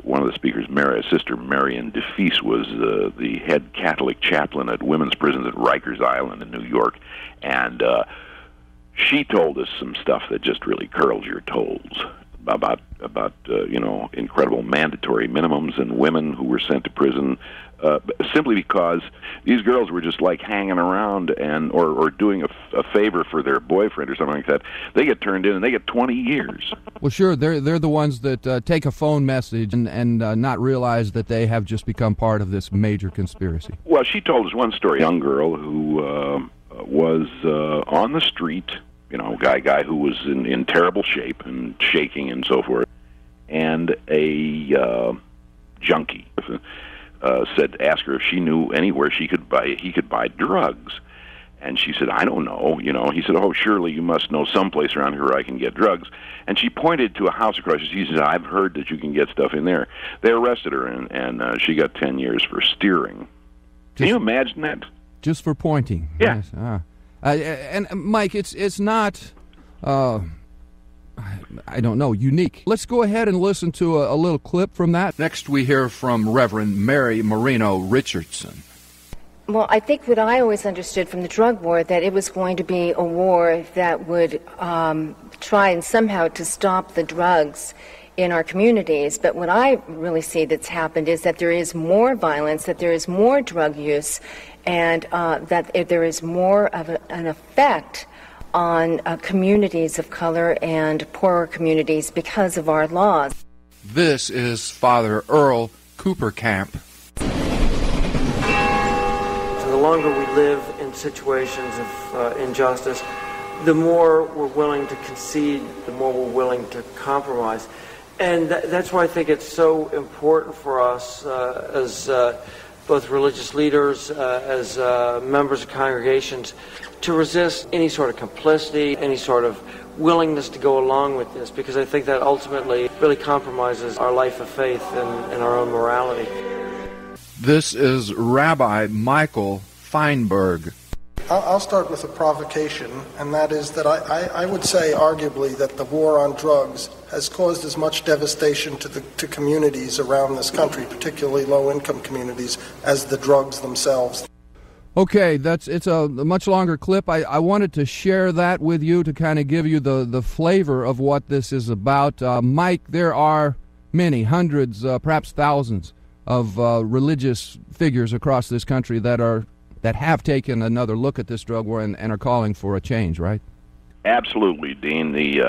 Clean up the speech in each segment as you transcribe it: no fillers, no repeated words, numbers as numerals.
one of the speakers, Sister Marion DeFeece, was the head Catholic chaplain at women's prisons at Rikers Island in New York, and she told us some stuff that just really curls your toes about incredible mandatory minimums and women who were sent to prison simply because these girls were just like hanging around and or doing a favor for their boyfriend or something like that. They get turned in and they get 20 years. Well, sure, they're the ones that take a phone message and not realize that they have just become part of this major conspiracy. Well, she told us one story, a young girl who was on the street, guy who was in terrible shape and shaking and so forth, and a junkie asked her if she knew anywhere he could buy drugs, and she said, I don't know. He said, oh, surely you must know someplace around here where I can get drugs. And she pointed to a house across the street. She said, I've heard that you can get stuff in there. They arrested her, and she got 10 years for steering. Can you imagine that? Just for pointing. Yeah. Yes. And Mike, it's not, I don't know, unique. Let's go ahead and listen to a little clip from that. Next we hear from Reverend Mary Marino Richardson. Well, I think what I always understood from the drug war, that it was going to be a war that would try and somehow to stop the drugs in our communities. But what I really see that's happened is that there is more violence, that there is more drug use, and that there is more of an effect on communities of color and poorer communities because of our laws. This is Father Earl Coopercamp. The longer we live in situations of injustice, the more we're willing to concede, the more we're willing to compromise. And that's why I think it's so important for us as both religious leaders, as members of congregations, to resist any sort of complicity, any sort of willingness to go along with this, because I think that ultimately really compromises our life of faith and our own morality. This is Rabbi Michael Feinberg. I'll start with a provocation, and that is that I would say arguably that the war on drugs has caused as much devastation to communities around this country, particularly low-income communities, as the drugs themselves. Okay, it's a much longer clip. I wanted to share that with you to kind of give you the flavor of what this is about. Mike, there are many, hundreds, perhaps thousands of religious figures across this country that have taken another look at this drug war and are calling for a change, right? Absolutely, Dean. These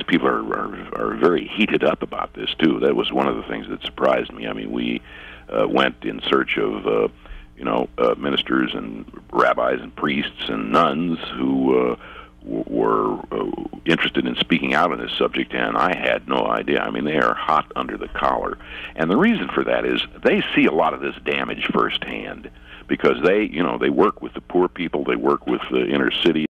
people are very heated up about this too. That was one of the things that surprised me. I mean, we went in search of ministers and rabbis and priests and nuns who were interested in speaking out on this subject, and I had no idea. I mean, they are hot under the collar. And the reason for that is they see a lot of this damage firsthand because they work with the poor people, they work with the inner city.